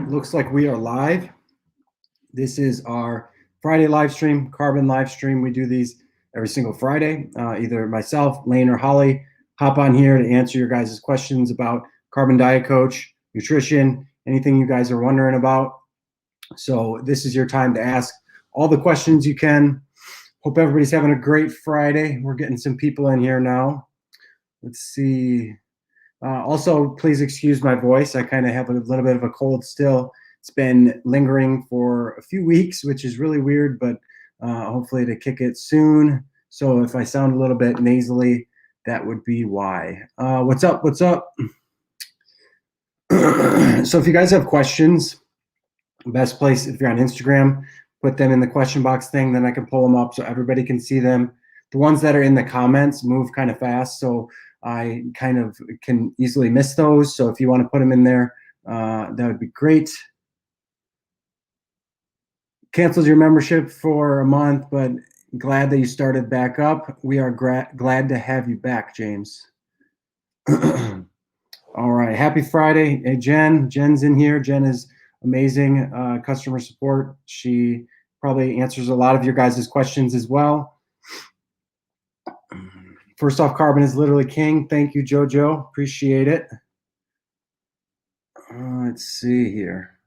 Looks like we are live. This is our Friday live stream, Carbon live stream. We do these every single Friday. Either myself, Lane, or Holly hop on here to answer your guys' questions about Carbon Diet Coach, nutrition, anything you guys are wondering about. So this is your time to ask all the questions you can. Hope everybody's having a great Friday. We're getting some people in here now. Let's see. Also, please excuse my voice. I kind of have a little bit of a cold still. It's been lingering for a few weeks, which is really weird, but hopefully to kick it soon. So if I sound a little bit nasally, that would be why. What's up? What's up? So if you guys have questions, best place, if you're on Instagram, put them in the question box thing, then I can pull them up so everybody can see them. The ones that are in the comments move kind of fast, so I kind of can easily miss those. So if you want to put them in there, that would be great. Canceled your membership for a month, but glad that you started back up. We are glad to have you back, James. All right, happy Friday. Hey, Jen's in here. Jen is amazing customer support. She probably answers a lot of your guys' questions as well. First off, Carbon is literally king. Thank you, Jojo. Appreciate it. Let's see here.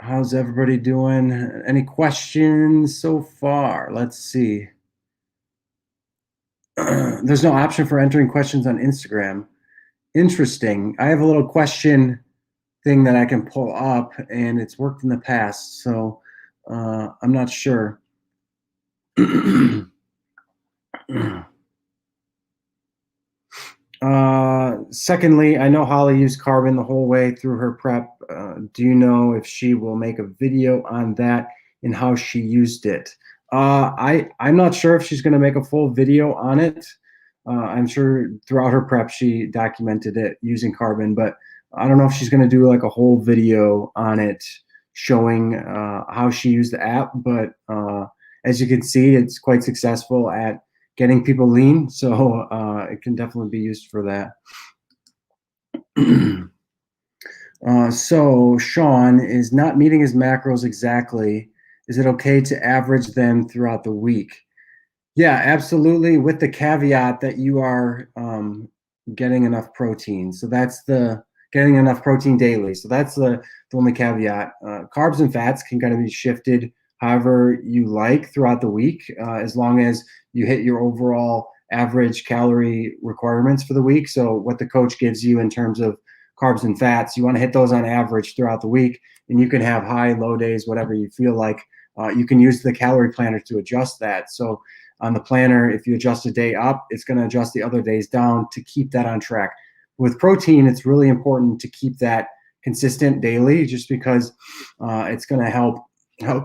How's everybody doing? Any questions so far? Let's see. There's no option for entering questions on Instagram. Interesting. I have a little question thing that I can pull up, and it's worked in the past, so I'm not sure. Secondly, I know Holly used Carbon the whole way through her prep. Do you know if she will make a video on that and how she used it? I'm not sure if she's going to make a full video on it. I'm sure throughout her prep she documented it using Carbon, but I don't know if she's going to do like a whole video on it showing how she used the app. But as you can see, it's quite successful at getting people lean, so it can definitely be used for that. So Sean is not meeting his macros exactly. Is it okay to average them throughout the week? Yeah, absolutely, with the caveat that you are getting enough protein. So that's the getting enough protein daily. So that's the only caveat. Carbs and fats can kind of be shifted however you like throughout the week, as long as you hit your overall average calorie requirements for the week. So what the coach gives you in terms of carbs and fats, you want to hit those on average throughout the week, and you can have high, low days, whatever you feel like. You can use the calorie planner to adjust that. So on the planner, if you adjust a day up, it's going to adjust the other days down to keep that on track. With protein, it's really important to keep that consistent daily, just because it's going to help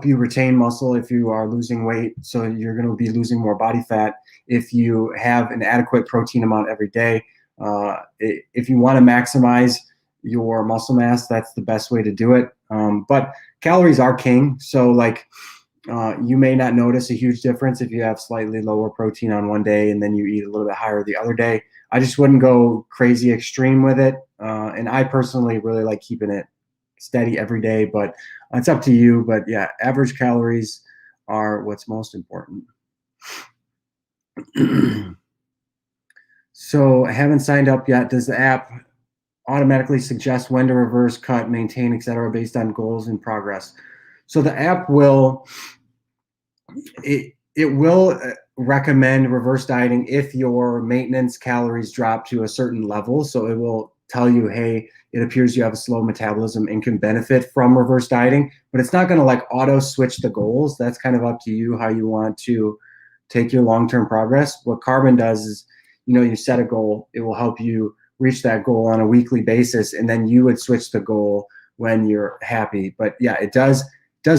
you retain muscle if you are losing weight. So you're going to be losing more body fat if you have an adequate protein amount every day. If you want to maximize your muscle mass, that's the best way to do it. But calories are king. So like you may not notice a huge difference if you have slightly lower protein on one day and then you eat a little bit higher the other day. I just wouldn't go crazy extreme with it. And I personally really like keeping it steady every day, but it's up to you. But yeah, average calories are what's most important. So I haven't signed up yet. Does the app automatically suggest when to reverse, cut, maintain, etc., based on goals and progress? So the app will recommend reverse dieting if your maintenance calories drop to a certain level. So it will tell you, hey, it appears you have a slow metabolism and can benefit from reverse dieting, but it's not going to like auto switch the goals. That's kind of up to you how you want to take your long-term progress. What Carbon does is, you set a goal, it will help you reach that goal on a weekly basis, and then you would switch the goal when you're happy. But yeah, it does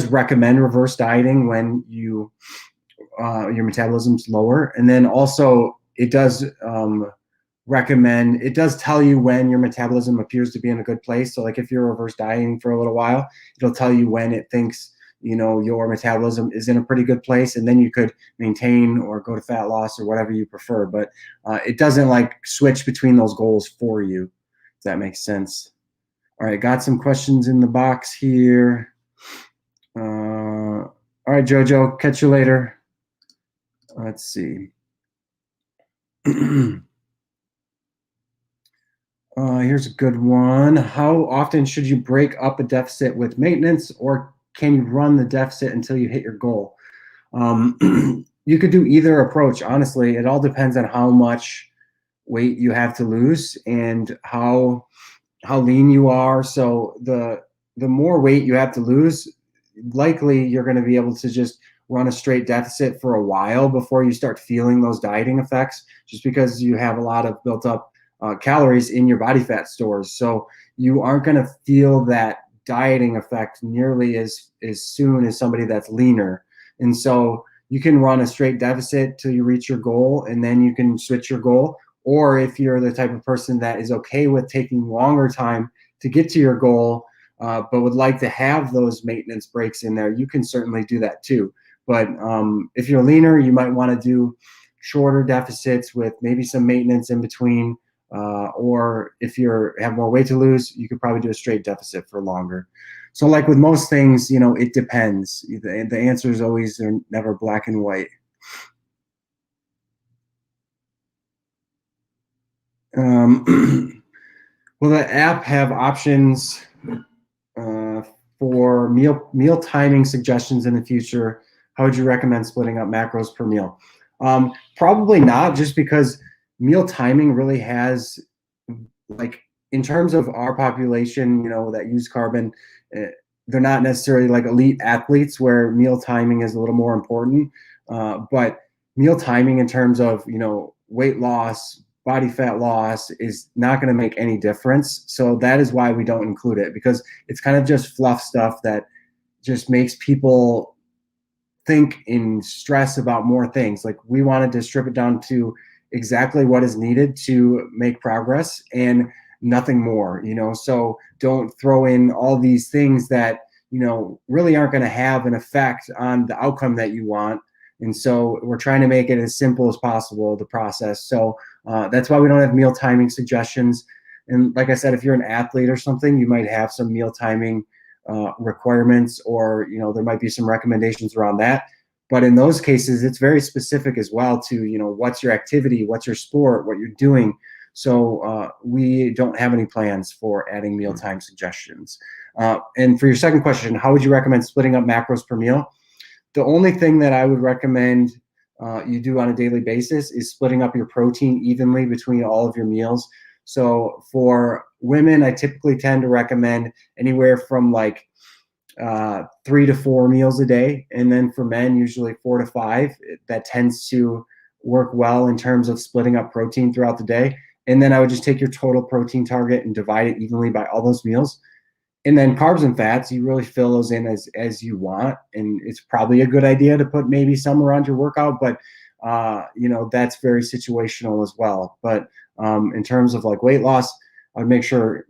recommend reverse dieting when your metabolism's lower. And then also it does it does tell you when your metabolism appears to be in a good place. So like if you're reverse dieting for a little while, it'll tell you when it thinks your metabolism is in a pretty good place, and then you could maintain or go to fat loss or whatever you prefer. But it doesn't like switch between those goals for you, if that makes sense. All right, got some questions in the box here. All right, Jojo, catch you later. Let's see. Here's a good one. How often should you break up a deficit with maintenance, or can you run the deficit until you hit your goal? You could do either approach. Honestly, it all depends on how much weight you have to lose and how lean you are. So the more weight you have to lose, likely you're going to be able to just run a straight deficit for a while before you start feeling those dieting effects, just because you have a lot of built up calories in your body fat stores. So you aren't going to feel that dieting effect nearly as soon as somebody that's leaner. And so you can run a straight deficit till you reach your goal, and then you can switch your goal. Or if you're the type of person that is okay with taking longer time to get to your goal, but would like to have those maintenance breaks in there, you can certainly do that too. But if you're leaner, you might want to do shorter deficits with maybe some maintenance in between. Or if you have more weight to lose, you could probably do a straight deficit for longer. So like with most things, it depends. The answer is always, they're never black and white. Will the app have options for meal timing suggestions in the future? How would you recommend splitting up macros per meal? Probably not, just because meal timing really has, like, in terms of our population, that use carbon, they're not necessarily like elite athletes where meal timing is a little more important. But meal timing in terms of, weight loss, body fat loss is not going to make any difference. So that is why we don't include it, because it's kind of just fluff stuff that just makes people think and stress about more things. Like, we wanted to strip it down to exactly what is needed to make progress and nothing more, so don't throw in all these things that, really aren't going to have an effect on the outcome that you want. And so we're trying to make it as simple as possible, the process. So that's why we don't have meal timing suggestions. And like I said, if you're an athlete or something, you might have some meal timing requirements, or there might be some recommendations around that. But in those cases, it's very specific as well to, what's your activity, what's your sport, what you're doing. So we don't have any plans for adding mealtime suggestions. And for your second question, how would you recommend splitting up macros per meal? The only thing that I would recommend you do on a daily basis is splitting up your protein evenly between all of your meals. So for women, I typically tend to recommend anywhere from like 3 to 4 meals a day. And then for men, usually 4 to 5. That tends to work well in terms of splitting up protein throughout the day. And then I would just take your total protein target and divide it evenly by all those meals. And then carbs and fats, you really fill those in as you want. And it's probably a good idea to put maybe some around your workout, but that's very situational as well. But in terms of like weight loss, I would make sure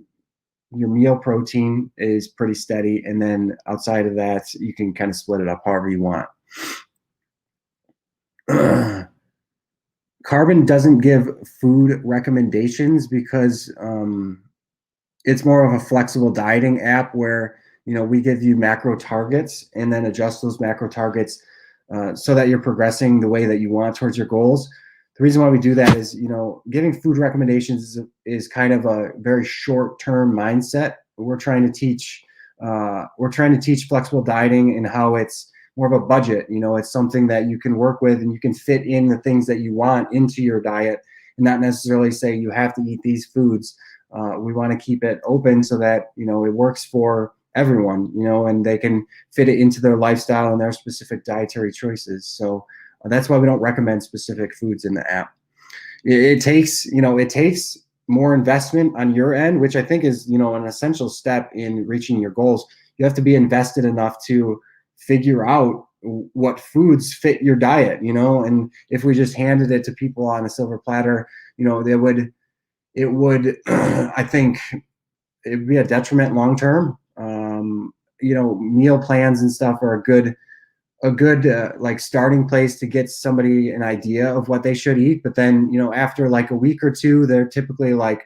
your meal protein is pretty steady. And then outside of that, you can kind of split it up however you want. Carbon doesn't give food recommendations because it's more of a flexible dieting app where, we give you macro targets and then adjust those macro targets so that you're progressing the way that you want towards your goals. The reason why we do that is, giving food recommendations is kind of a very short-term mindset. We're trying to teach flexible dieting and how it's more of a budget. It's something that you can work with and you can fit in the things that you want into your diet, and not necessarily say you have to eat these foods. We want to keep it open so that, it works for everyone, and they can fit it into their lifestyle and their specific dietary choices. So that's why we don't recommend specific foods in the app. It takes more investment on your end, which I think is, an essential step in reaching your goals. You have to be invested enough to figure out what foods fit your diet, and if we just handed it to people on a silver platter, it would I think it'd be a detriment long term. Meal plans and stuff are a good like starting place to get somebody an idea of what they should eat. But then, after like a week or two, they're typically like,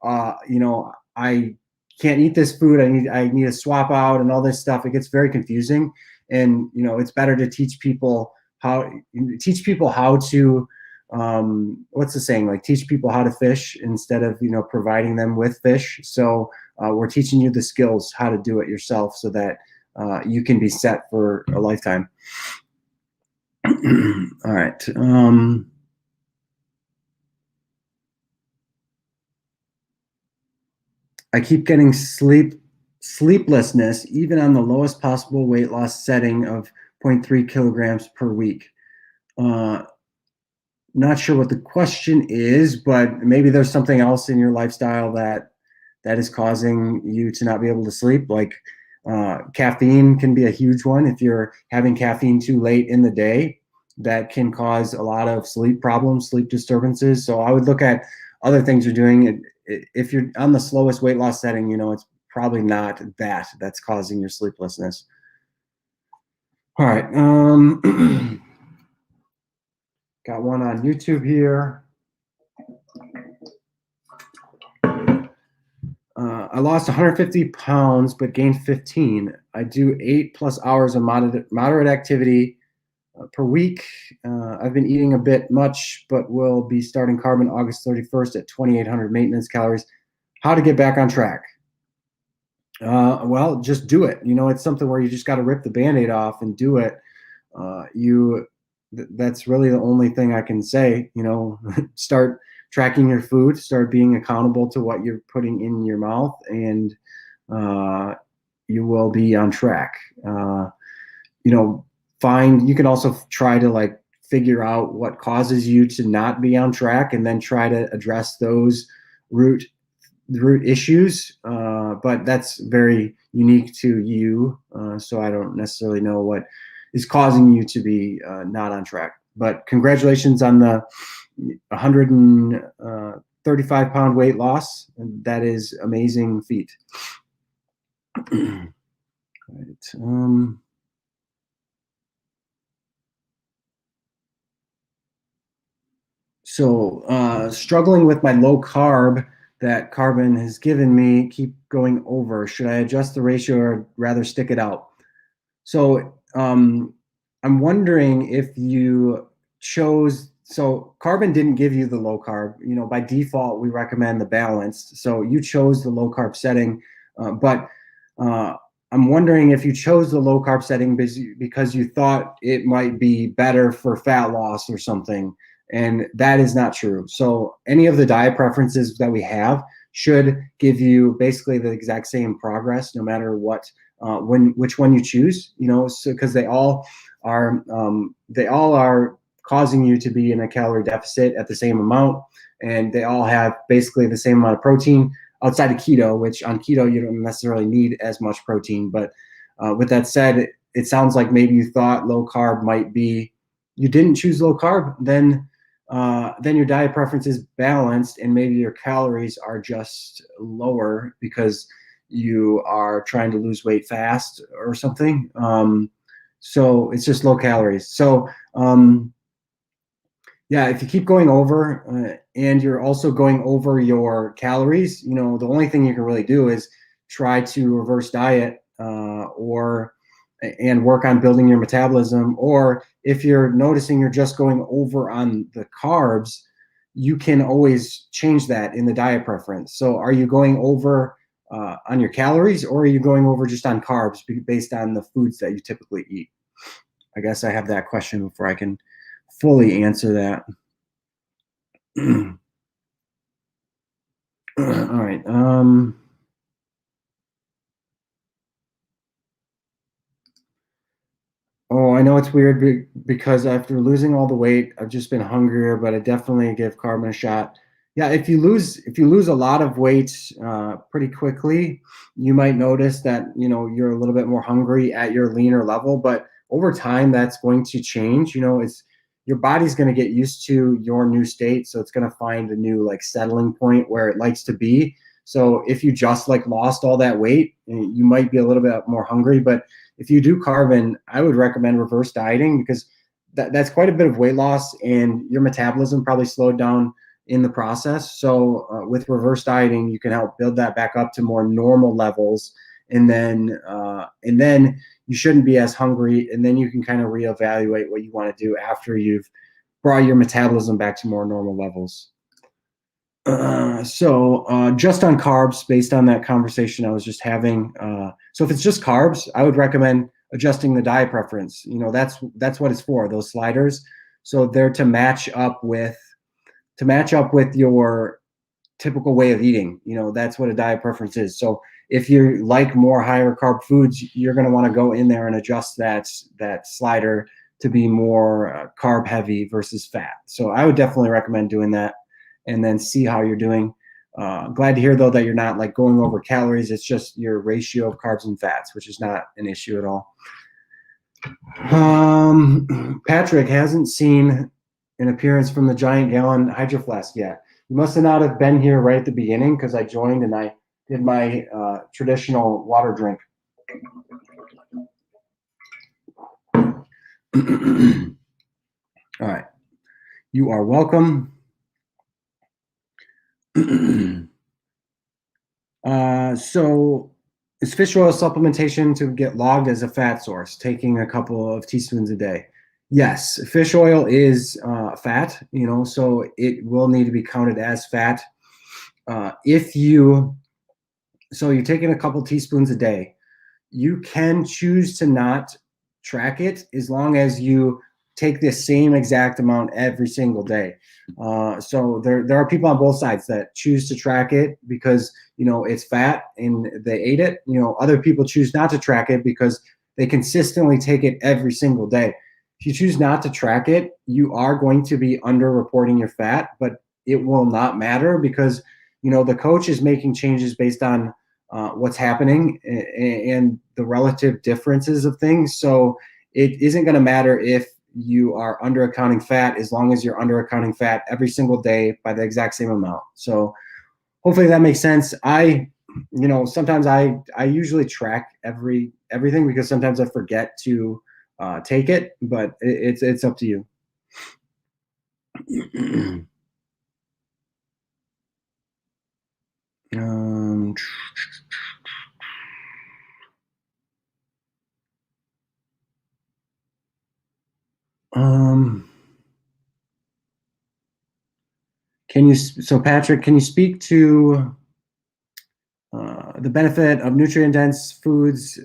I can't eat this food. I need to swap out and all this stuff. It gets very confusing. And, you know, it's better to teach people how to, what's the saying? Like, teach people how to fish instead of, you know, providing them with fish. So we're teaching you the skills, how to do it yourself, so that you can be set for a lifetime. All right. I keep getting sleeplessness, even on the lowest possible weight loss setting of 0.3 kilograms per week. Not sure what the question is, but maybe there's something else in your lifestyle that is causing you to not be able to sleep. Like caffeine can be a huge one. If you're having caffeine too late in the day, that can cause a lot of sleep problems, sleep disturbances. So I would look at other things you're doing. If you're on the slowest weight loss setting, you know, it's probably not that's causing your sleeplessness. All right. Got one on YouTube here. I lost 150 pounds, but gained 15. I do 8+ hours of moderate activity per week. I've been eating a bit much, but will be starting carb on August 31st at 2,800 maintenance calories. How to get back on track? Well, just do it. You know, it's something where you just got to rip the Band-Aid off and do it. That's really the only thing I can say. You know, start tracking your food, start being accountable to what you're putting in your mouth, and you will be on track. You know, you can also try to like figure out what causes you to not be on track, and then try to address those root issues. But that's very unique to you. So I don't necessarily know what is causing you to be not on track. But congratulations on the 135 pound weight loss. That is amazing feat. Right. So struggling with my low carb that Carbon has given me, keep going over. Should I adjust the ratio or rather stick it out? So I'm wondering if you chose, so Carbon didn't give you the low carb. You know, by default, we recommend the balanced. So you chose the low carb setting, but I'm wondering if you chose the low carb setting because you thought it might be better for fat loss or something. And that is not true. So any of the diet preferences that we have should give you basically the exact same progress, no matter what, which one you choose, you know, so because they all are causing you to be in a calorie deficit at the same amount, and they all have basically the same amount of protein outside of keto, which on keto you don't necessarily need as much protein. But with that said, it sounds like maybe you thought low carb might be, you didn't choose low carb, then your diet preference is balanced, and maybe your calories are just lower because you are trying to lose weight fast or something. So it's just low calories. So yeah, if you keep going over and you're also going over your calories, you know, the only thing you can really do is try to reverse diet and work on building your metabolism. Or if you're noticing you're just going over on the carbs, you can always change that in the diet preference. So are you going over on your calories, or are you going over just on carbs based on the foods that you typically eat? I guess I have that question before I can fully answer that. All right. Oh, I know it's weird because after losing all the weight, I've just been hungrier, but I definitely give carb a shot. Yeah, if you lose a lot of weight pretty quickly, you might notice that, you know, you're a little bit more hungry at your leaner level, but over time that's going to change. You know, your body's going to get used to your new state, so it's going to find a new like settling point where it likes to be. So if you just like lost all that weight, you might be a little bit more hungry, but if you do carb, I would recommend reverse dieting, because that's quite a bit of weight loss, and your metabolism probably slowed down in the process. So with reverse dieting, you can help build that back up to more normal levels, and then you shouldn't be as hungry, and then you can kind of reevaluate what you want to do after you've brought your metabolism back to more normal levels. So just on carbs, based on that conversation I was just having, so if it's just carbs, I would recommend adjusting the diet preference. That's what it's for, those sliders. So they're to match up with your typical way of eating. That's what a diet preference is. So if you like more higher carb foods, you're going to want to go in there and adjust that slider to be more carb heavy versus fat. So I would definitely recommend doing that, and then see how you're doing. Glad to hear, though, that you're not like going over calories. It's just your ratio of carbs and fats, which is not an issue at all. Patrick hasn't seen an appearance from the giant gallon hydro flask yet. You must not have been here right at the beginning, because I joined and I did my traditional water drink. All right. You are welcome. So is fish oil supplementation to get logged as a fat source, taking a couple of teaspoons a day? Yes, fish oil is fat, so it will need to be counted as fat. So you're taking a couple teaspoons a day. You can choose to not track it as long as you take the same exact amount every single day. So there are people on both sides that choose to track it because it's fat and they ate it. Other people choose not to track it because they consistently take it every single day. If you choose not to track it, you are going to be underreporting your fat, but it will not matter because the coach is making changes based on what's happening and the relative differences of things. So it isn't going to matter if you are under accounting fat, as long as you're under accounting fat every single day by the exact same amount. So hopefully that makes sense. Sometimes I usually track everything because sometimes I forget to take it, but it's up to you. So Patrick, can you speak to the benefit of nutrient-dense foods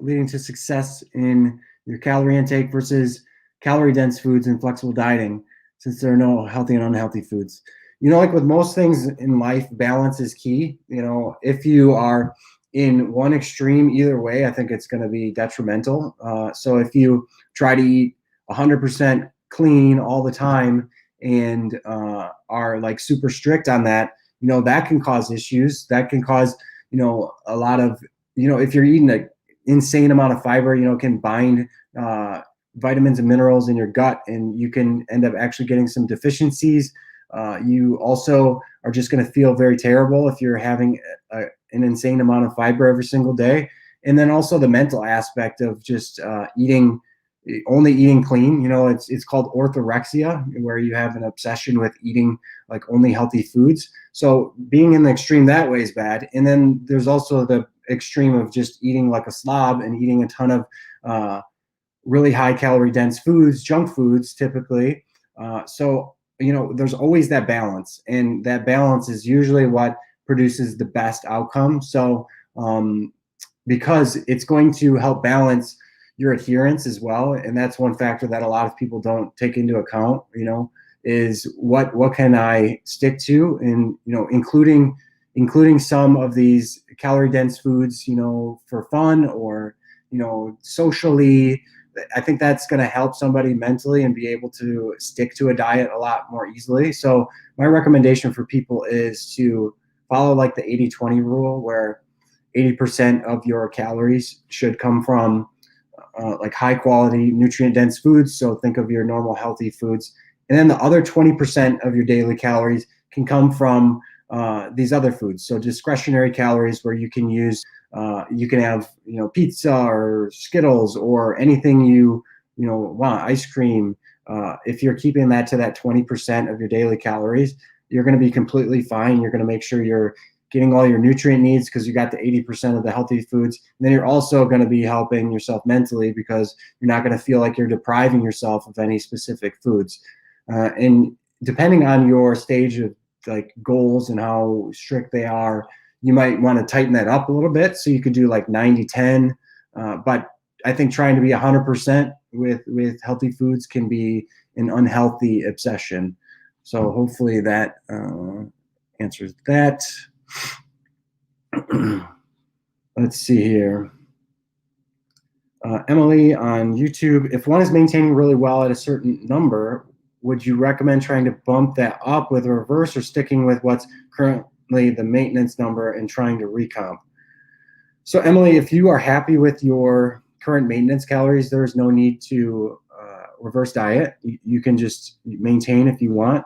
leading to success in your calorie intake versus calorie-dense foods and flexible dieting, since there are no healthy and unhealthy foods? Like with most things in life, balance is key. If you are in one extreme either way, I think it's going to be detrimental. So if you try to eat 100% clean all the time and are like super strict on that, that can cause issues. That can cause, a lot of, if you're eating an insane amount of fiber, it can bind vitamins and minerals in your gut, and you can end up actually getting some deficiencies. You also are just going to feel very terrible if you're having an insane amount of fiber every single day. And then also the mental aspect of just only eating clean. It's called orthorexia, where you have an obsession with eating like only healthy foods. So being in the extreme that way is bad. And then there's also the extreme of just eating like a slob and eating a ton of really high calorie dense foods, junk foods typically. So there's always that balance, and that balance is usually what produces the best outcome. So because it's going to help balance your adherence as well, and that's one factor that a lot of people don't take into account, is what can I stick to, and including some of these calorie dense foods, for fun or socially. I think that's going to help somebody mentally and be able to stick to a diet a lot more easily. So my recommendation for people is to follow like the 80-20 rule, where 80% of your calories should come from like high quality nutrient dense foods. So think of your normal healthy foods. And then the other 20% of your daily calories can come from these other foods. So discretionary calories, where you can you can have pizza or Skittles or anything you want, ice cream. If you're keeping that to that 20% of your daily calories, you're going to be completely fine. You're going to make sure you're getting all your nutrient needs because you got the 80% of the healthy foods. And then you're also going to be helping yourself mentally because you're not going to feel like you're depriving yourself of any specific foods. And depending on your stage of like goals and how strict they are, you might want to tighten that up a little bit. So you could do like 90-10. But I think trying to be 100% with healthy foods can be an unhealthy obsession. So hopefully that answers that. Let's see here. Emily on YouTube, if one is maintaining really well at a certain number, would you recommend trying to bump that up with a reverse or sticking with what's currently the maintenance number and trying to recomp? So Emily, if you are happy with your current maintenance calories, there's no need to reverse diet. You can just maintain if you want.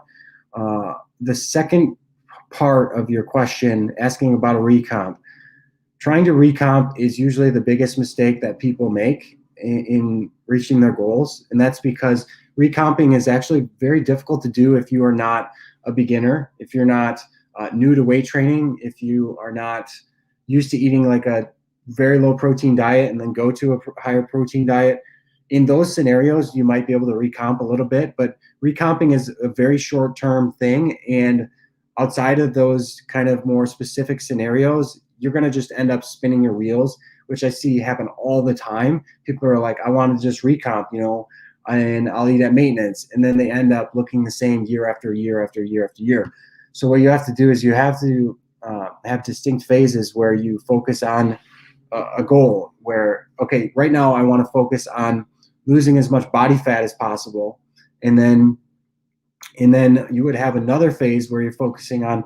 The second part of your question, asking about a recomp, trying to recomp is usually the biggest mistake that people make in reaching their goals. And that's because recomping is actually very difficult to do if you are not a beginner, if you're not new to weight training, if you are not used to eating like a very low protein diet and then go to a higher protein diet. In those scenarios, you might be able to recomp a little bit, but recomping is a very short-term thing. And outside of those kind of more specific scenarios, you're going to just end up spinning your wheels, which I see happen all the time. People are like, I want to just recomp, and I'll eat at maintenance. And then they end up looking the same year after year after year after year. So what you have to do is you have to have distinct phases where you focus on a goal where, okay, right now I want to focus on losing as much body fat as possible. And then you would have another phase where you're focusing on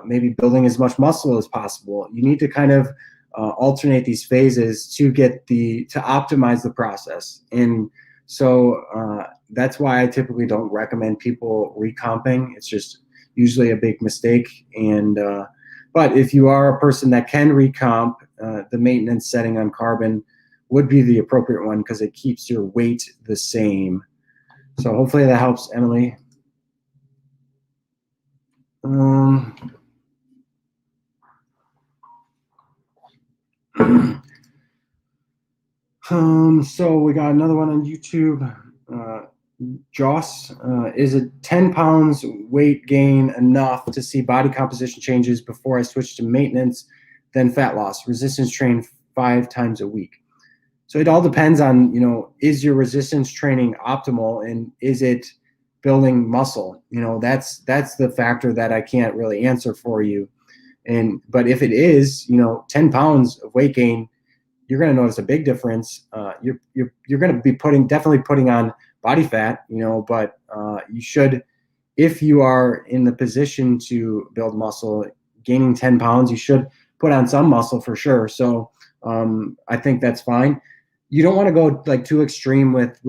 maybe building as much muscle as possible. You need to kind of alternate these phases to optimize the process. And so that's why I typically don't recommend people recomping. It's just usually a big mistake. And but if you are a person that can recomp, the maintenance setting on carbon would be the appropriate one because it keeps your weight the same. So hopefully that helps, Emily. So we got another one on YouTube. Joss, is it 10 pounds weight gain enough to see body composition changes before I switch to maintenance, then fat loss? Resistance train 5 times a week. So it all depends on, is your resistance training optimal and is it building muscle? That's the factor that I can't really answer for you. But if it is, 10 pounds of weight gain, you're going to notice a big difference. You're going to be definitely putting on body fat, but you should, if you are in the position to build muscle, gaining 10 pounds, you should put on some muscle for sure. So I think that's fine. You don't want to go like too extreme with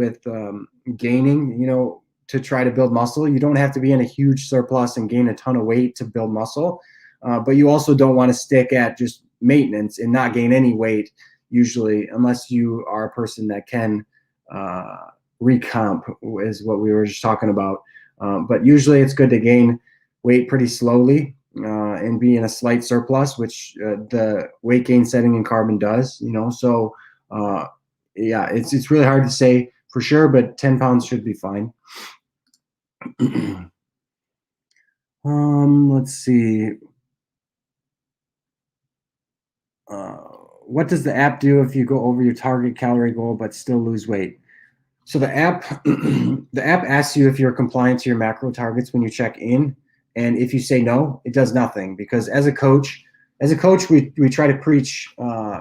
gaining, to try to build muscle. You don't have to be in a huge surplus and gain a ton of weight to build muscle. But you also don't want to stick at just maintenance and not gain any weight usually, unless you are a person that can recomp, is what we were just talking about. But usually it's good to gain weight pretty slowly and be in a slight surplus, which the weight gain setting in carbon does, so yeah, it's really hard to say for sure, but 10 pounds should be fine. Let's see. What does the app do if you go over your target calorie goal but still lose weight? So the app asks you if you're compliant to your macro targets when you check in, and if you say no, it does nothing, because as a coach, we try to preach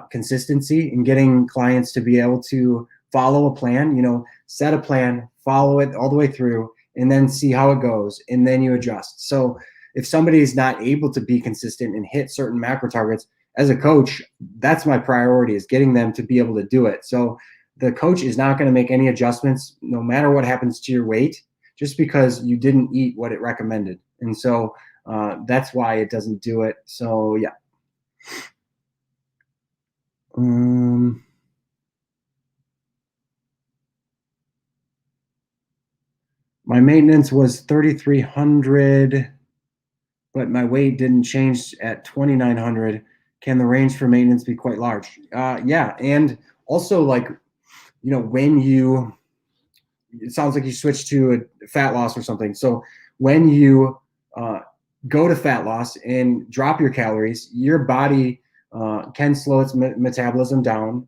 consistency and getting clients to be able to follow a plan, set a plan, follow it all the way through, and then see how it goes, and then you adjust. So if somebody is not able to be consistent and hit certain macro targets, as a coach, that's my priority, is getting them to be able to do it. So the coach is not going to make any adjustments no matter what happens to your weight, just because you didn't eat what it recommended. And so that's why it doesn't do it. So yeah. My maintenance was 3,300 but my weight didn't change at 2,900. Can the range for maintenance be quite large? Yeah, and also like, when it sounds like you switched to a fat loss or something. So when you go to fat loss and drop your calories, your body can slow its metabolism down.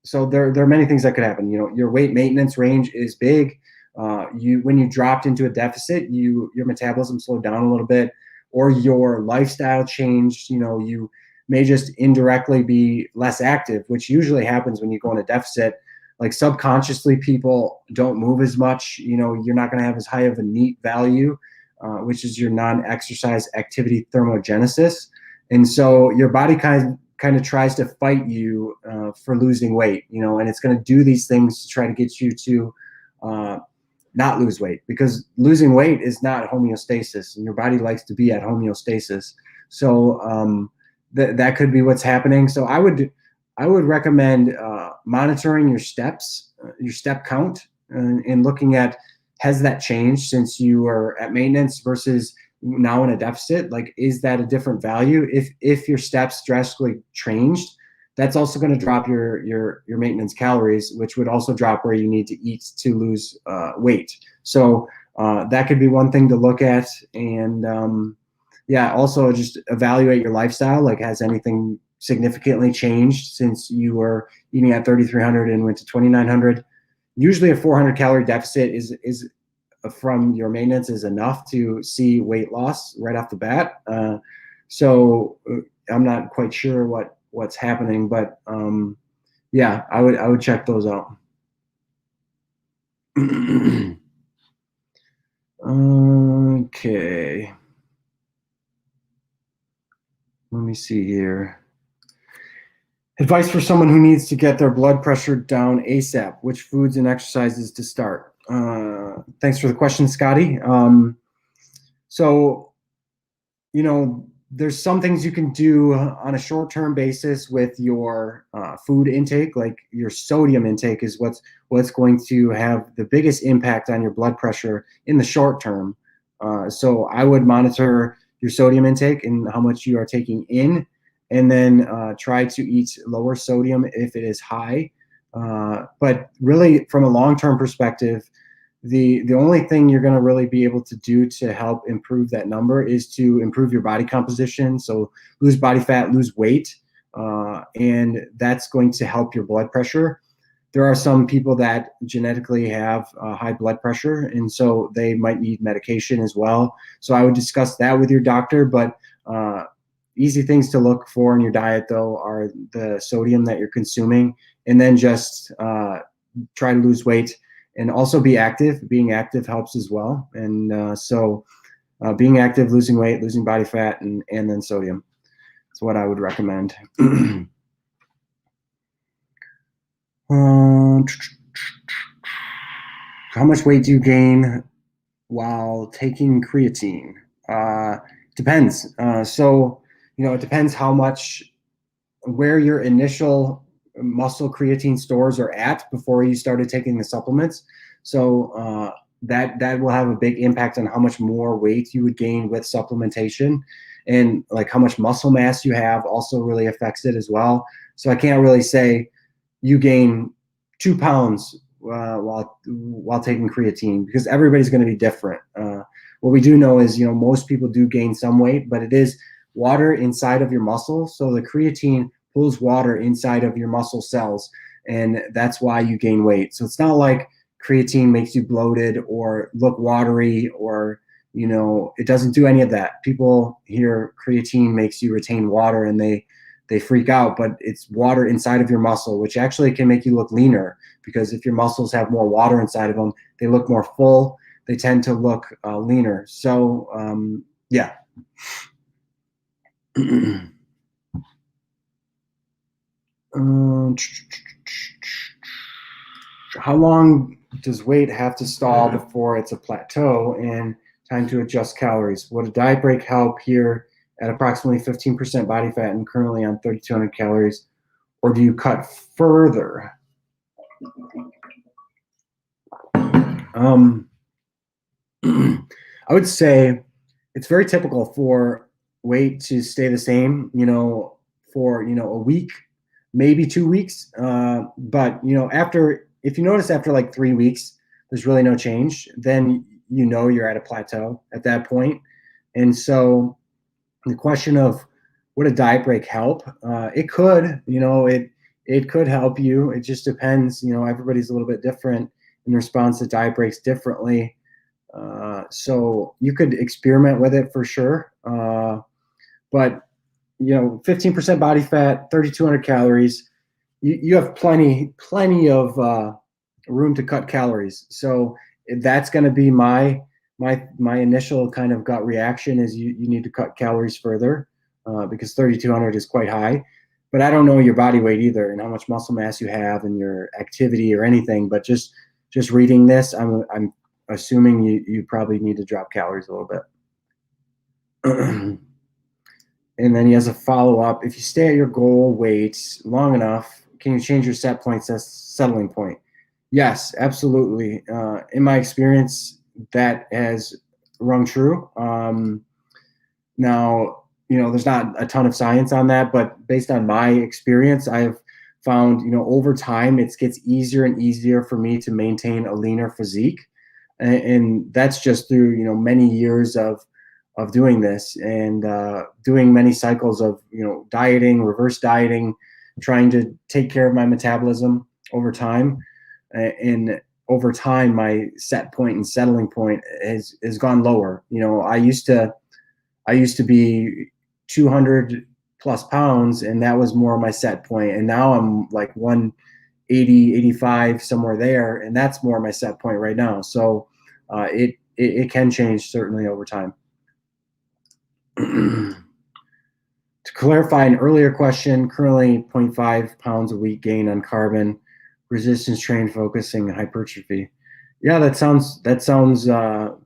So there are many things that could happen. Your weight maintenance range is big. When you dropped into a deficit, your metabolism slowed down a little bit, or your lifestyle changed. You may just indirectly be less active, which usually happens when you go in a deficit. Like subconsciously, people don't move as much. You're not going to have as high of a NEAT value, which is your non-exercise activity thermogenesis, and so your body kind of tries to fight you for losing weight. And it's going to do these things to try to get you to not lose weight, because losing weight is not homeostasis, and your body likes to be at homeostasis. So that could be what's happening. So I would recommend monitoring your steps, your step count, and looking at, has that changed since you were at maintenance versus now in a deficit? Like, is that a different value? If your steps drastically changed, that's also going to drop your maintenance calories, which would also drop where you need to eat to lose weight. So that could be one thing to look at. And yeah, also just evaluate your lifestyle. Like, has anything significantly changed since you were eating at 3,300 and went to 2,900? Usually a 400 calorie deficit is from your maintenance is enough to see weight loss right off the bat. So I'm not quite sure what's happening, but yeah, I would check those out. Okay. Let me see here. Advice for someone who needs to get their blood pressure down ASAP. Which foods and exercises to start? Thanks for the question, Scotty. So, there's some things you can do on a short-term basis with your food intake. Like your sodium intake is what's going to have the biggest impact on your blood pressure in the short term. So I would monitor your sodium intake and how much you are taking in, and then try to eat lower sodium if it is high. But really, from a long-term perspective, the only thing you're going to really be able to do to help improve that number is to improve your body composition. So lose body fat, lose weight, and that's going to help your blood pressure. There are some people that genetically have high blood pressure, and so they might need medication as well. So I would discuss that with your doctor. But easy things to look for in your diet, though, are the sodium that you're consuming, and then just try to lose weight. And also be active. Being active helps as well. And so being active, losing weight, losing body fat, and then sodium. That's what I would recommend. How much weight do you gain while taking creatine? Depends. So, it depends where your initial muscle creatine stores are at before you started taking the supplements. So that will have a big impact on how much more weight you would gain with supplementation, and like how much muscle mass you have also really affects it as well. So I can't really say you gain 2 pounds while taking creatine, because everybody's going to be different. What we do know is, most people do gain some weight, but it is water inside of your muscle. So the creatine pulls water inside of your muscle cells, and that's why you gain weight. So it's not like creatine makes you bloated or look watery, or it doesn't do any of that. People hear creatine makes you retain water and they freak out, but it's water inside of your muscle, which actually can make you look leaner, because if your muscles have more water inside of them, they look more full. They tend to look leaner. So yeah. How long does weight have to stall before it's a plateau and time to adjust calories? Would a diet break help here at approximately 15% body fat and currently on 3,200 calories, or do you cut further? I would say it's very typical for weight to stay the same, for, a week, maybe 2 weeks. But, if you notice after like 3 weeks, there's really no change, then you're at a plateau at that point. And so the question of would a diet break help? It could, it could help you. It just depends. Everybody's a little bit different in response to diet breaks differently. So you could experiment with it for sure. But 15% body fat, 3,200 calories. You have plenty of room to cut calories. So that's going to be my initial kind of gut reaction is you need to cut calories further because 3,200 is quite high. But I don't know your body weight either and how much muscle mass you have and your activity or anything. But just reading this, I'm assuming you probably need to drop calories a little bit. And then he has a follow-up. If you stay at your goal weight long enough, can you change your set point to settling point? Yes, absolutely. In my experience, that has rung true. Now, there's not a ton of science on that, but based on my experience, I've found, over time, it gets easier and easier for me to maintain a leaner physique. And that's just through, many years of doing this and doing many cycles of, dieting, reverse dieting, trying to take care of my metabolism over time. And over time, my set point and settling point has gone lower. I used to be 200 plus pounds, and that was more my set point. And now I'm like 180, 85, somewhere there, and that's more my set point right now. So it can change certainly over time. To clarify an earlier question, currently 0.5 pounds a week gain on carbon, resistance training, focusing hypertrophy. Yeah, that sounds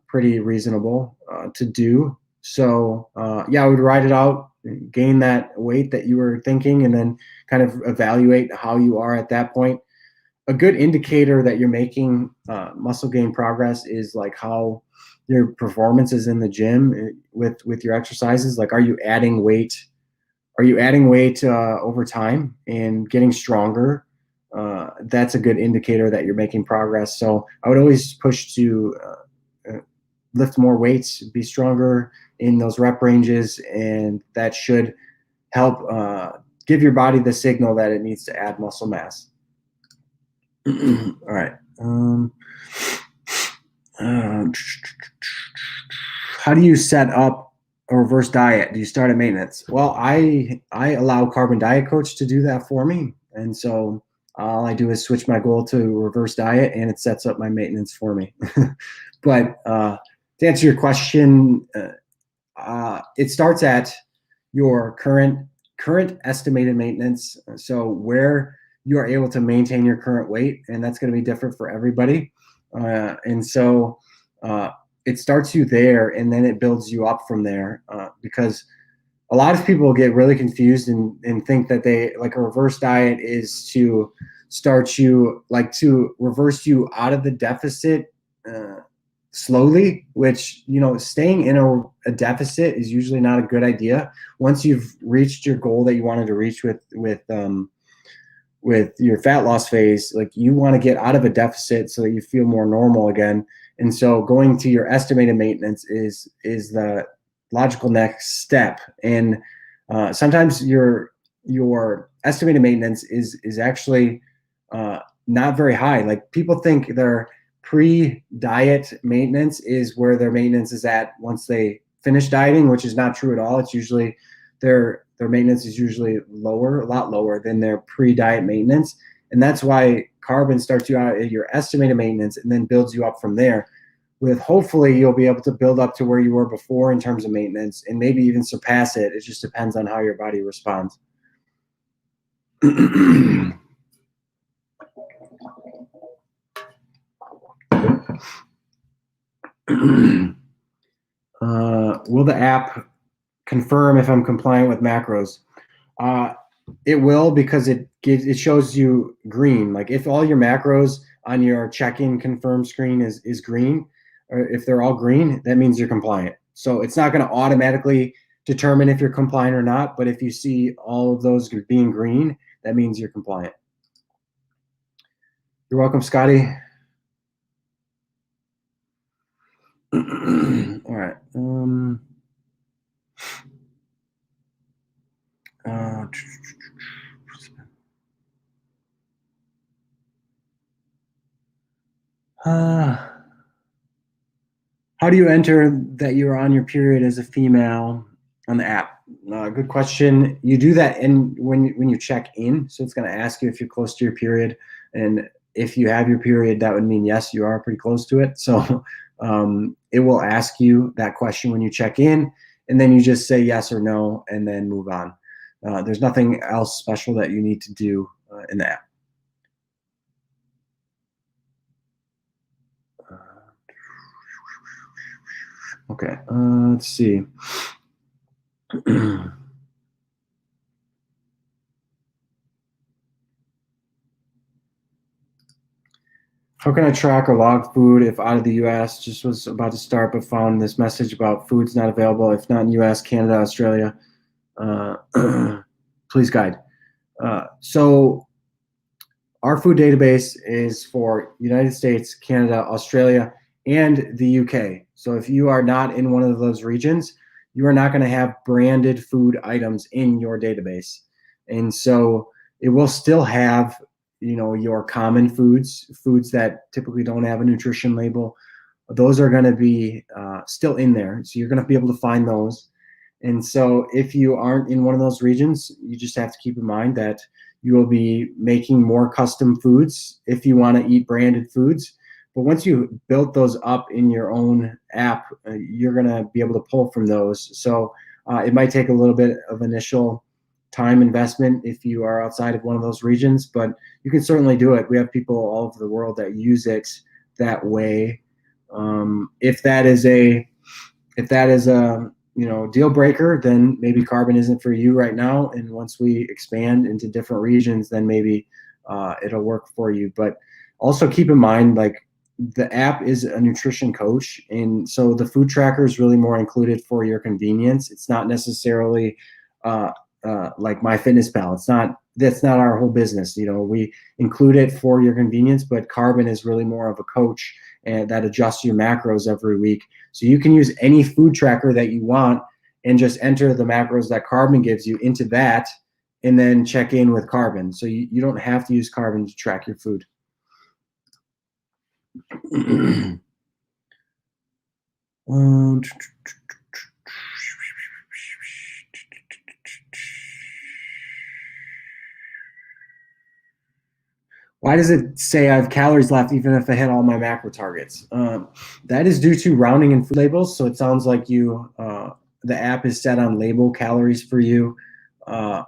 pretty reasonable to do. So I would ride it out, gain that weight that you were thinking, and then kind of evaluate how you are at that point. A good indicator that you're making muscle gain progress is like how your performance is in the gym with your exercises. Like, are you adding weight? Are you adding weight over time and getting stronger? That's a good indicator that you're making progress. So I would always push to lift more weights, be stronger in those rep ranges, and that should help give your body the signal that it needs to add muscle mass. All right. How do you set up a reverse diet? Do you start at maintenance? Well, I allow Carb and Diet Coach to do that for me. And so all I do is switch my goal to reverse diet, and it sets up my maintenance for me. But to answer your question, it starts at your current estimated maintenance. So where you are able to maintain your current weight, and that's going to be different for everybody. And so it starts you there, and then it builds you up from there, because a lot of people get really confused and think that they like a reverse diet is to start you, like to reverse you out of the deficit slowly, which, staying in a deficit is usually not a good idea. Once you've reached your goal that you wanted to reach with your fat loss phase, like you want to get out of a deficit so that you feel more normal again. And so going to your estimated maintenance is the logical next step. And sometimes your estimated maintenance is actually not very high. Like people think their pre-diet maintenance is where their maintenance is at once they finish dieting, which is not true at all. It's usually their maintenance is usually lower, a lot lower than their pre-diet maintenance. And that's why Carbon starts you out at your estimated maintenance and then builds you up from there. With hopefully you'll be able to build up to where you were before in terms of maintenance and maybe even surpass it. It just depends on how your body responds. Will the app confirm if I'm compliant with macros? It will, because it shows you green. Like if all your macros on your check-in confirm screen is green, or if they're all green, that means you're compliant. So it's not going to automatically determine if you're compliant or not, but if you see all of those being green, that means you're compliant. You're welcome, Scotty. All right. How do you enter that you're on your period as a female on the app? Good question. You do that when you check in. So it's going to ask you if you're close to your period, and if you have your period, that would mean yes, you are pretty close to it. So it will ask you that question when you check in, and then you just say yes or no, and then move on. There's nothing else special that you need to do in the app. Okay, let's see. How can I track or log food if out of the U.S.? Just was about to start, but found this message about foods not available if not in U.S., Canada, Australia. Please guide. So our food database is for United States, Canada, Australia, and the UK. So if you are not in one of those regions, you are not going to have branded food items in your database. And so it will still have, your common foods that typically don't have a nutrition label. Those are going to be still in there. So you're going to be able to find those. And so if you aren't in one of those regions, you just have to keep in mind that you will be making more custom foods if you want to eat branded foods. But once you build those up in your own app, you're going to be able to pull from those. So it might take a little bit of initial time investment if you are outside of one of those regions, but you can certainly do it. We have people all over the world that use it that way. If that is a deal breaker, then maybe carbon isn't for you right now. And once we expand into different regions, then maybe it'll work for you. But also keep in mind, like, the app is a nutrition coach. And so the food tracker is really more included for your convenience. It's not necessarily like MyFitnessPal. That's not our whole business. We include it for your convenience, but Carbon is really more of a coach and that adjusts your macros every week. So you can use any food tracker that you want and just enter the macros that Carbon gives you into that, and then check in with Carbon. So you don't have to use Carbon to track your food. Why does it say I have calories left even if I hit all my macro targets? That is due to rounding in food labels. So it sounds like the app is set on label calories for you. Even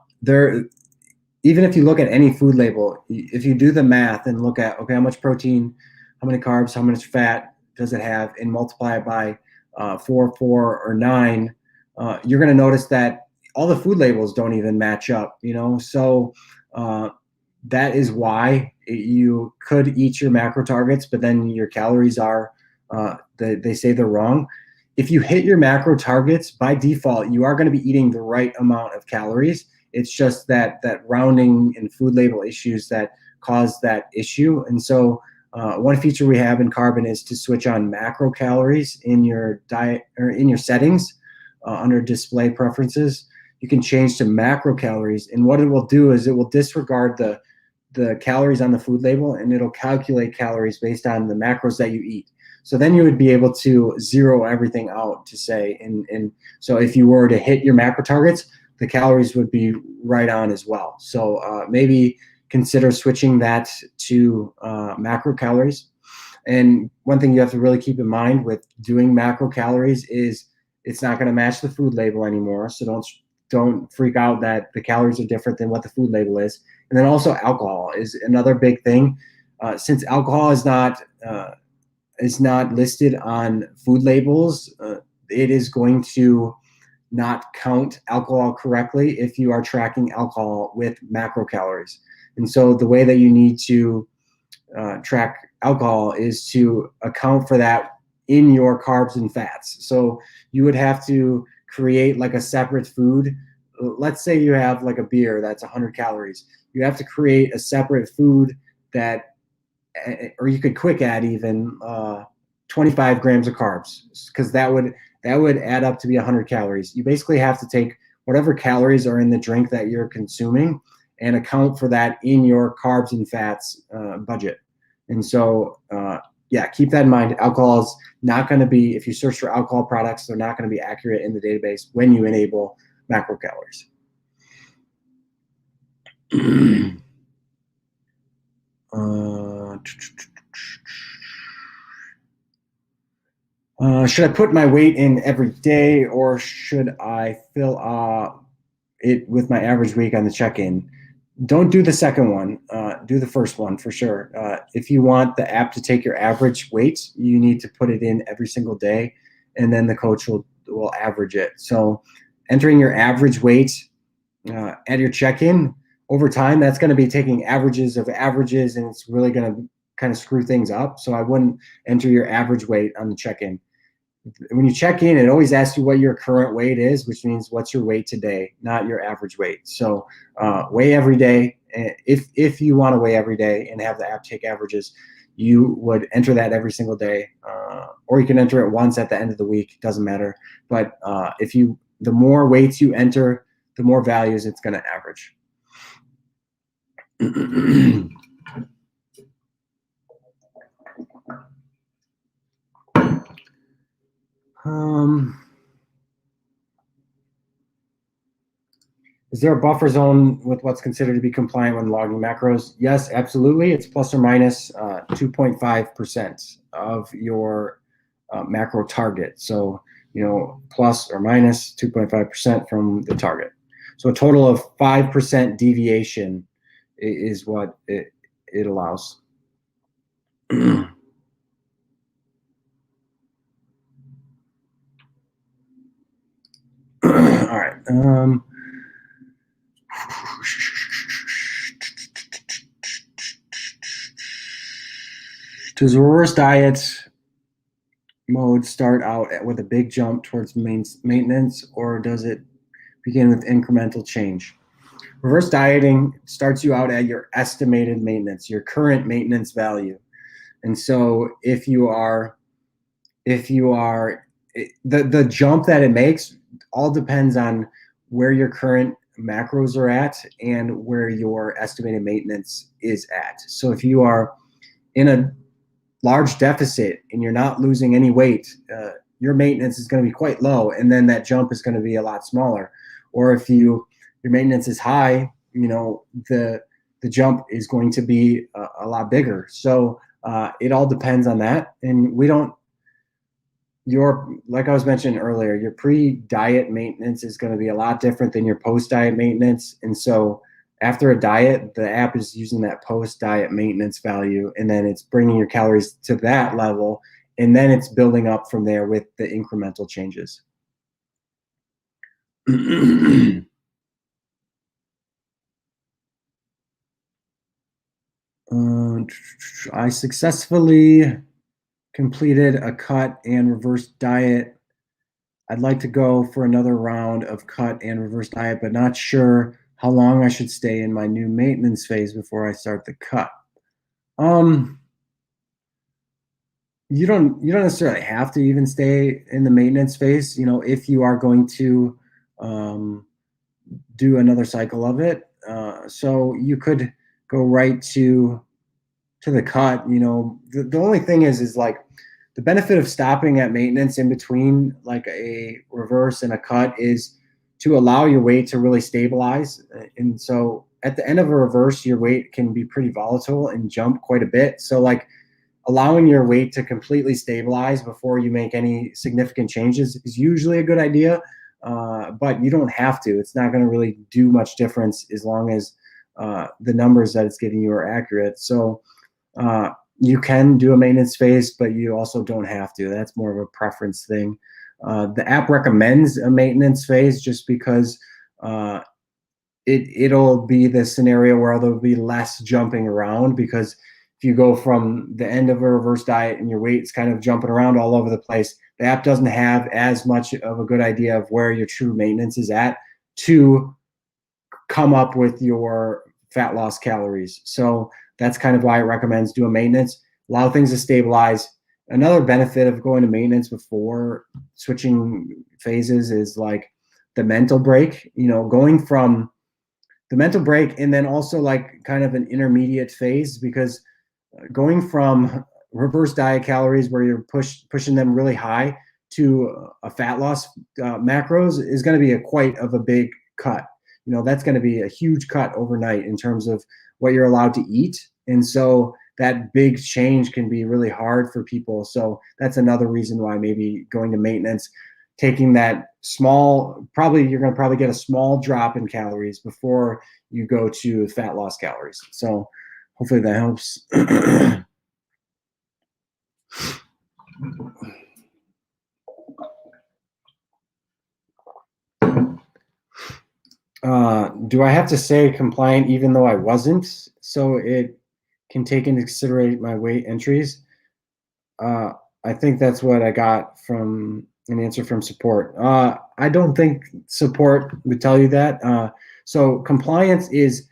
if you look at any food label, if you do the math and look at, okay, how much protein, how many carbs, how much fat does it have, and multiply it by 4, or 9, you're going to notice that all the food labels don't even match up, So that is why you could eat your macro targets, but then your calories are, they say they're wrong. If you hit your macro targets, by default, you are going to be eating the right amount of calories. It's just that rounding and food label issues that cause that issue. And so one feature we have in Carbon is to switch on macro calories in your diet or in your settings under display preferences. You can change to macro calories. And what it will do is it will disregard the calories on the food label, and it'll calculate calories based on the macros that you eat. So then you would be able to zero everything out to say, and so if you were to hit your macro targets, the calories would be right on as well. So maybe consider switching that to macro calories. And one thing you have to really keep in mind with doing macro calories is it's not going to match the food label anymore. So don't freak out that the calories are different than what the food label is. And then also alcohol is another big thing. Since alcohol is not listed on food labels, it is going to not count alcohol correctly if you are tracking alcohol with macro calories. And so the way that you need to track alcohol is to account for that in your carbs and fats. So you would have to create like a separate food. Let's say you have like a beer that's 100 calories. You have to create a separate food that, or you could quick add even 25 grams of carbs, because that would add up to be 100 calories. You basically have to take whatever calories are in the drink that you're consuming and account for that in your carbs and fats budget. And so, yeah, keep that in mind. Alcohol is not going to be, if you search for alcohol products, they're not going to be accurate in the database when you enable macro calories. Should I put my weight in every day, or should I fill it with my average week on the check-in? Don't do the second one. Do the first one for sure. If you want the app to take your average weight, you need to put it in every single day, and then the coach will average it. So entering your average weight at your check-in over time, that's going to be taking averages of averages, and it's really going to kind of screw things up. So I wouldn't enter your average weight on the check-in. When you check in, it always asks you what your current weight is, which means what's your weight today, not your average weight. So weigh every day. If you want to weigh every day and have the app take averages, you would enter that every single day, or you can enter it once at the end of the week. Doesn't matter. But the more weights you enter, the more values it's going to average. Is there a buffer zone with what's considered to be compliant when logging macros? Yes, absolutely. It's plus or minus 2.5% of your macro target. So, plus or minus 2.5% from the target. So a total of 5% deviation is what it allows. All right. Does reverse diet mode start out with a big jump towards maintenance, or does it begin with incremental change? Reverse dieting starts you out at your estimated maintenance, your current maintenance value. And so if you are the jump that it makes all depends on where your current macros are at and where your estimated maintenance is at. So if you are in a large deficit and you're not losing any weight, your maintenance is going to be quite low, and then that jump is going to be a lot smaller. Or if your maintenance is high, the jump is going to be a lot bigger. So it all depends on that. And like I was mentioning earlier, your pre-diet maintenance is going to be a lot different than your post-diet maintenance. And so after a diet, the app is using that post-diet maintenance value, and then it's bringing your calories to that level, and then it's building up from there with the incremental changes. I successfully completed a cut and reverse diet. I'd like to go for another round of cut and reverse diet, but not sure how long I should stay in my new maintenance phase before I start the cut. You don't necessarily have to even stay in the maintenance phase, if you are going to do another cycle of it. So you could go right to the cut. The only thing is like the benefit of stopping at maintenance in between like a reverse and a cut is to allow your weight to really stabilize. And so at the end of a reverse, your weight can be pretty volatile and jump quite a bit. So like allowing your weight to completely stabilize before you make any significant changes is usually a good idea, but you don't have to. It's not going to really do much difference as long as the numbers that it's giving you are accurate. So you can do a maintenance phase, but you also don't have to. That's more of a preference thing. The app recommends a maintenance phase just because it'll be the scenario where there'll be less jumping around, because if you go from the end of a reverse diet and your weight's kind of jumping around all over the place, the app doesn't have as much of a good idea of where your true maintenance is at to come up with your fat loss calories. So that's kind of why it recommends doing maintenance. Allow things to stabilize. Another benefit of going to maintenance before switching phases is like the mental break, going from the mental break and then also like kind of an intermediate phase, because going from reverse diet calories where you're pushing them really high to a fat loss macros is going to be quite of a big cut. That's going to be a huge cut overnight in terms of what you're allowed to eat. And so that big change can be really hard for people. So that's another reason why maybe going to maintenance, taking that small, you're going to probably get a small drop in calories before you go to fat loss calories. So hopefully that helps. Do I have to say compliant even though I wasn't, so it can take into consideration my weight entries? I think that's what I got from an answer from support. I don't think support would tell you that. So compliance is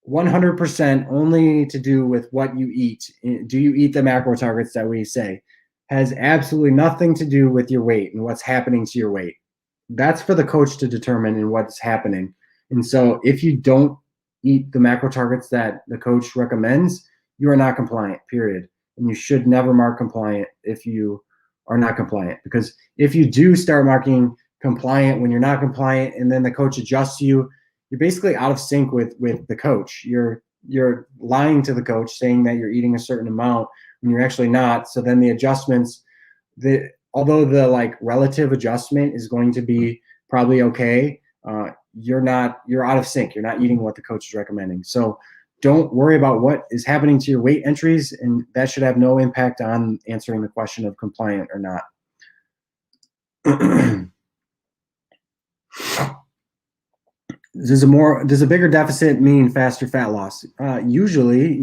100% only to do with what you eat. Do you eat the macro targets that we say? Has absolutely nothing to do with your weight and what's happening to your weight. That's for the coach to determine and what's happening. And so if you don't eat the macro targets that the coach recommends, you are not compliant, period. And you should never mark compliant if you are not compliant. Because if you do start marking compliant when you're not compliant and then the coach adjusts you, you're basically out of sync with the coach. You're lying to the coach saying that you're eating a certain amount when you're actually not. So then the adjustments, although the like relative adjustment is going to be probably okay, you're out of sync. You're not eating what the coach is recommending. So don't worry about what is happening to your weight entries, and that should have no impact on answering the question of compliant or not. Does a bigger deficit mean faster fat loss? Usually,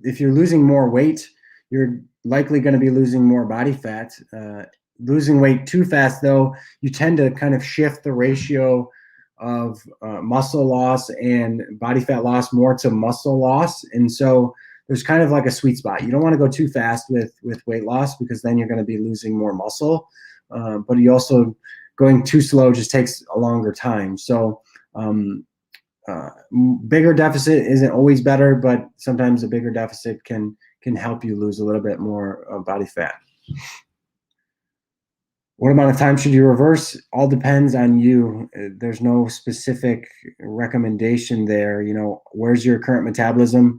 if you're losing more weight, you're likely going to be losing more body fat. Losing weight too fast, though, you tend to kind of shift the ratio of muscle loss and body fat loss more to muscle loss. And so there's kind of like a sweet spot. You don't want to go too fast with weight loss because then you're going to be losing more muscle. But you also going too slow just takes a longer time. So bigger deficit isn't always better, but sometimes a bigger deficit can help you lose a little bit more body fat. What amount of time should you reverse? All depends on you. There's no specific recommendation there. Where's your current metabolism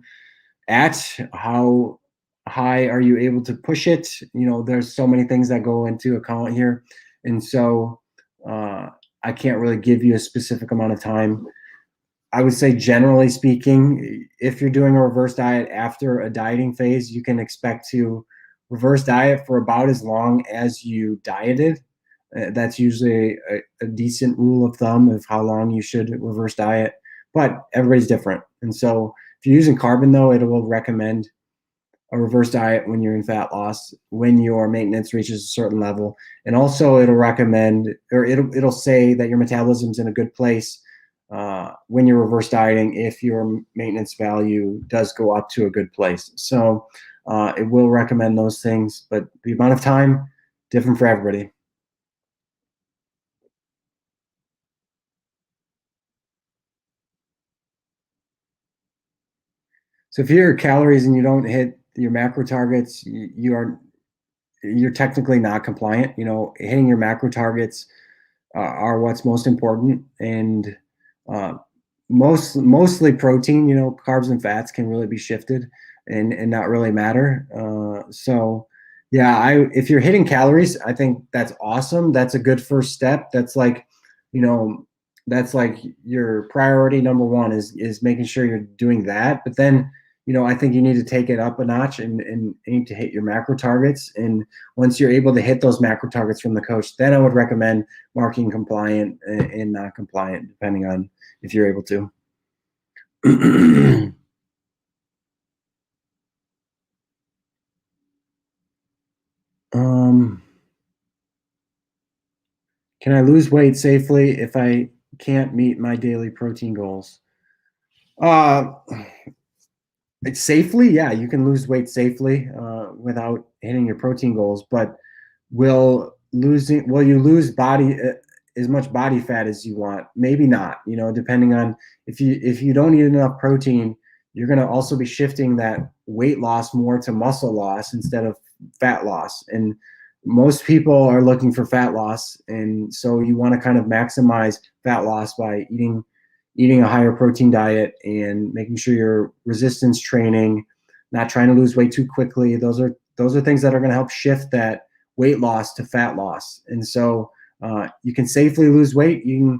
at? How high are you able to push it? There's so many things that go into account here. And so I can't really give you a specific amount of time. I would say, generally speaking, if you're doing a reverse diet after a dieting phase, you can expect to reverse diet for about as long as you dieted. That's usually a decent rule of thumb of how long you should reverse diet, but everybody's different. And so if you're using carbon, though, it will recommend a reverse diet when you're in fat loss, when your maintenance reaches a certain level. And also it'll recommend, or it'll say that your metabolism's in a good place when you're reverse dieting if your maintenance value does go up to a good place. So it will recommend those things, but the amount of time, different for everybody. So if you're calories and you don't hit your macro targets, you're technically not compliant. Hitting your macro targets are what's most important, and mostly protein. Carbs and fats can really be shifted and not really matter. So yeah, if you're hitting calories, I think that's awesome. That's a good first step. That's like, that's like your priority number one is making sure you're doing that. But then, I think you need to take it up a notch and aim to hit your macro targets. And once you're able to hit those macro targets from the coach, then I would recommend marking compliant and not compliant, depending on if you're able to. Can I lose weight safely if I can't meet my daily protein goals? It's safely, yeah, you can lose weight safely without hitting your protein goals, but will you lose body as much body fat as you want? Maybe not, depending on if you don't eat enough protein, you're going to also be shifting that weight loss more to muscle loss instead of fat loss. And most people are looking for fat loss, and so you want to kind of maximize fat loss by eating a higher protein diet and making sure you're resistance training, not trying to lose weight too quickly. Those are things that are going to help shift that weight loss to fat loss. And so you can safely lose weight. You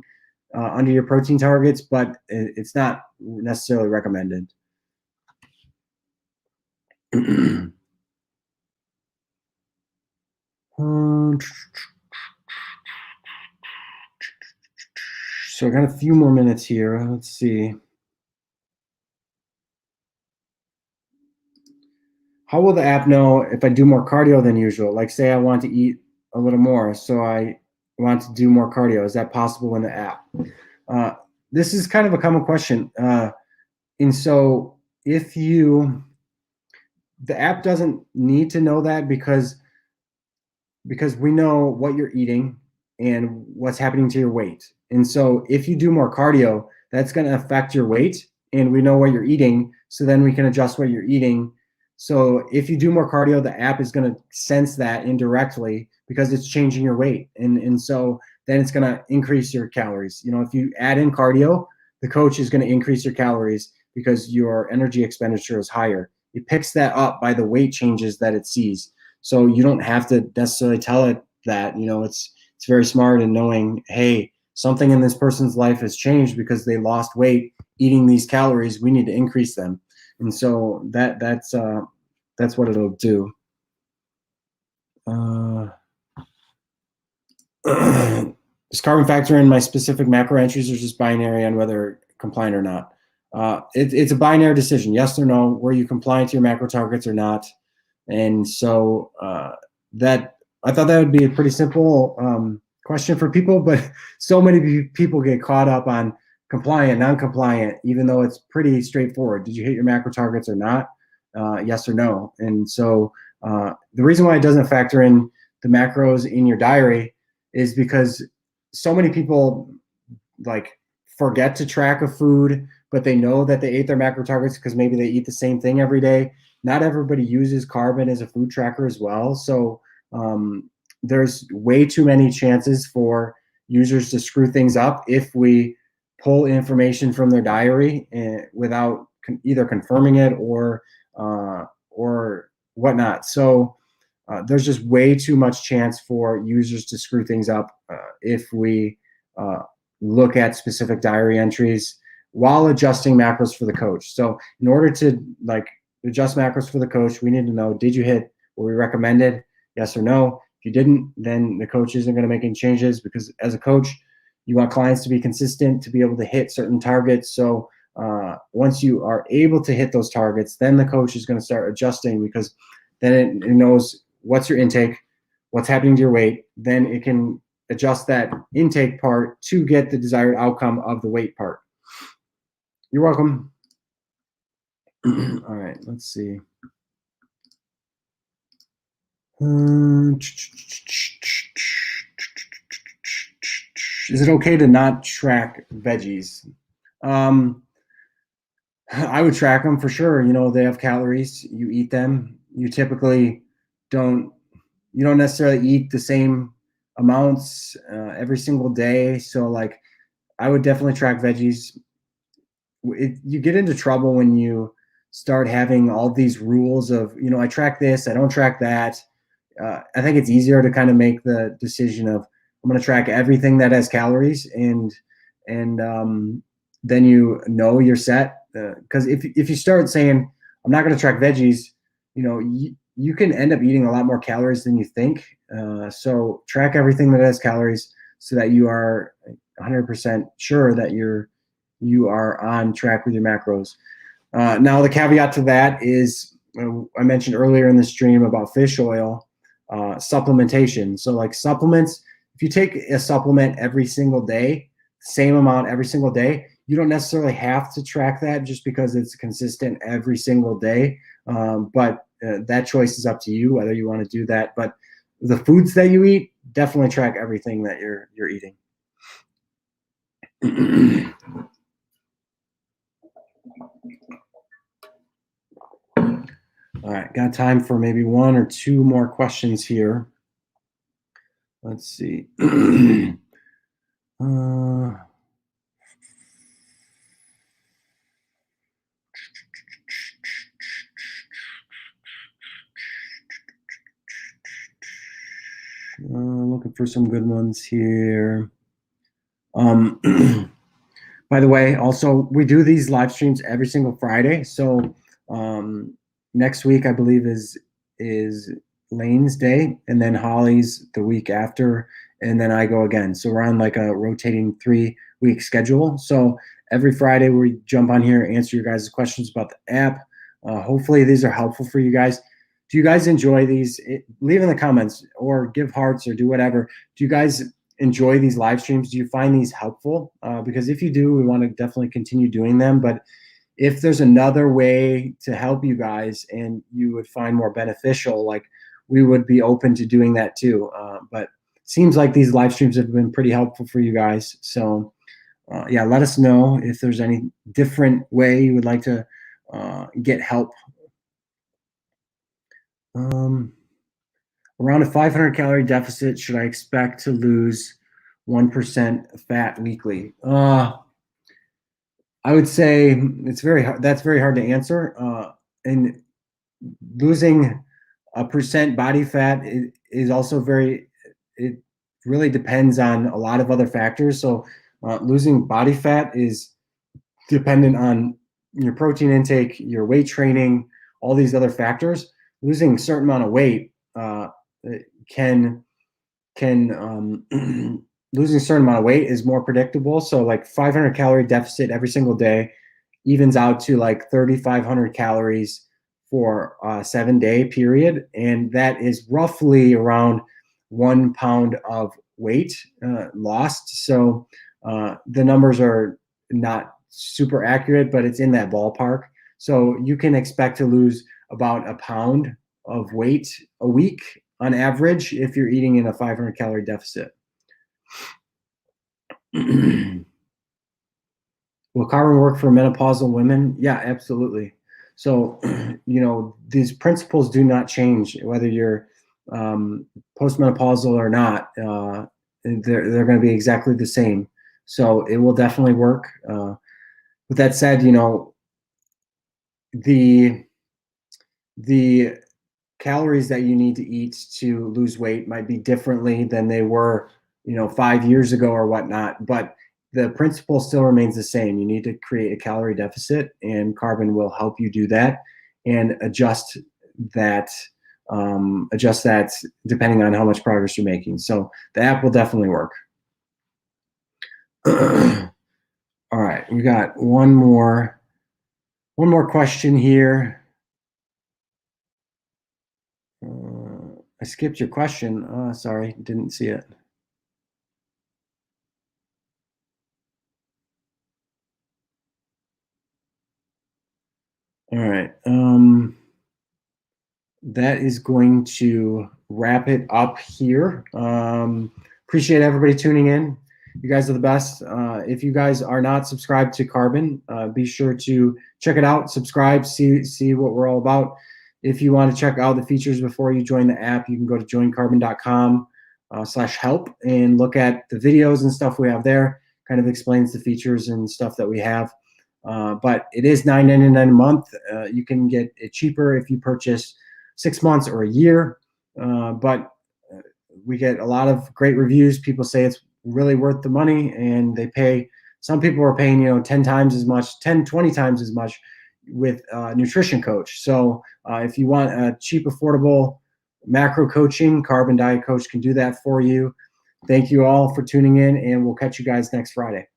can under your protein targets, but it's not necessarily recommended. So I got a few more minutes here. Let's see. How will the app know if I do more cardio than usual? Like, say I want to eat a little more, so I want to do more cardio. Is that possible in the app? This is kind of a common question. And so the app doesn't need to know that because we know what you're eating and what's happening to your weight. And so if you do more cardio, that's going to affect your weight, and we know what you're eating, so then we can adjust what you're eating. So if you do more cardio, the app is going to sense that indirectly because it's changing your weight. And so then it's going to increase your calories. If you add in cardio, the coach is going to increase your calories because your energy expenditure is higher. It picks that up by the weight changes that it sees. So you don't have to necessarily tell it that. It's very smart in knowing, hey, something in this person's life has changed because they lost weight eating these calories. We need to increase them. And so that's what it'll do. Does carbon factor in my specific macro entries, or just binary on whether compliant or not? It's a binary decision, yes or no. Were you compliant to your macro targets or not? And so that I thought that would be a pretty simple question for people, but so many people get caught up on compliant, non-compliant, even though it's pretty straightforward. Did you hit your macro targets or not? Yes or no. And so the reason why it doesn't factor in the macros in your diary is because so many people forget to track a food, but they know that they ate their macro targets because maybe they eat the same thing every day. Not everybody uses Carbon as a food tracker as well. So there's way too many chances for users to screw things up if we pull information from their diary without either confirming it or whatnot. So there's just way too much chance for users to screw things up if we look at specific diary entries while adjusting macros for the coach. So in order to adjust macros for the coach, we need to know, did you hit what we recommended? Yes or no. If you didn't, then the coach isn't going to make any changes, because as a coach, you want clients to be consistent, to be able to hit certain targets. So once you are able to hit those targets, then the coach is going to start adjusting, because then it knows what's your intake, what's happening to your weight. Then it can adjust that intake part to get the desired outcome of the weight part. You're welcome. All right, let's see. Is it okay to not track veggies? I would track them for sure. They have calories. You eat them. You typically don't necessarily eat the same amounts every single day. So I would definitely track veggies. You get into trouble when you start having all these rules of, I track this, I don't track that. I think it's easier to kind of make the decision of, I'm going to track everything that has calories, and then you're set. Because if you start saying, I'm not going to track veggies, you can end up eating a lot more calories than you think. So track everything that has calories so that you are 100% sure that you are on track with your macros. Now the caveat to that is, I mentioned earlier in the stream about fish oil supplementation. So supplements, if you take a supplement every single day, same amount every single day, you don't necessarily have to track that just because it's consistent every single day. But that choice is up to you whether you want to do that. But the foods that you eat, definitely track everything that you're eating. All right, got time for maybe one or two more questions here. Let's see. Looking for some good ones here. By the way, also, we do these live streams every single Friday. So next week, I believe, is Lane's day, and then Holly's the week after, and then I go again. So we're on like a rotating 3-week schedule. So every Friday we jump on here, answer your guys' questions about the app. Hopefully these are helpful for you guys. Do you guys enjoy these? Leave in the comments or give hearts or do whatever. Do you guys enjoy these live streams? Do you find these helpful? Because if you do, we want to definitely continue doing them. But if there's another way to help you guys and you would find more beneficial, like, we would be open to doing that too. But it seems like these live streams have been pretty helpful for you guys. So yeah, let us know if there's any different way you would like to get help. Around a 500 calorie deficit, should I expect to lose 1% fat weekly? I would say it's very hard. That's very hard to answer. And losing a percent body fat is also it really depends on a lot of other factors. So losing body fat is dependent on your protein intake, your weight training, all these other factors. Losing a certain amount of weight can losing a certain amount of weight is more predictable. So like 500 calorie deficit every single day evens out to like 3,500 calories for a 7-day period. And that is roughly around 1 pound of weight lost. So the numbers are not super accurate, but it's in that ballpark. So you can expect to lose about a pound of weight a week on average if you're eating in a 500 calorie deficit. Will carbon work for menopausal women? Yeah, absolutely. So, these principles do not change whether you're postmenopausal or not. They're going to be exactly the same. So it will definitely work. With that said, the calories that you need to eat to lose weight might be differently than they were, 5 years ago or whatnot. But the principle still remains the same. You need to create a calorie deficit, and carbon will help you do that and adjust that depending on how much progress you're making. So the app will definitely work. All right, we got one more question here. I skipped your question. Sorry, didn't see it. All right. That is going to wrap it up here. Appreciate everybody tuning in. You guys are the best. If you guys are not subscribed to Carbon, be sure to check it out, subscribe, see what we're all about. If you want to check out the features before you join the app, you can go to joincarbon.com/help and look at the videos and stuff we have there. Kind of explains the features and stuff that we have. But it is $9.99 a month. You can get it cheaper if you purchase 6 months or a year. But we get a lot of great reviews. People say it's really worth the money, and some people are paying 10 times as much, 10, 20 times as much with a nutrition coach. So if you want a cheap, affordable macro coaching, Carb and Diet Coach can do that for you. Thank you all for tuning in, and we'll catch you guys next Friday.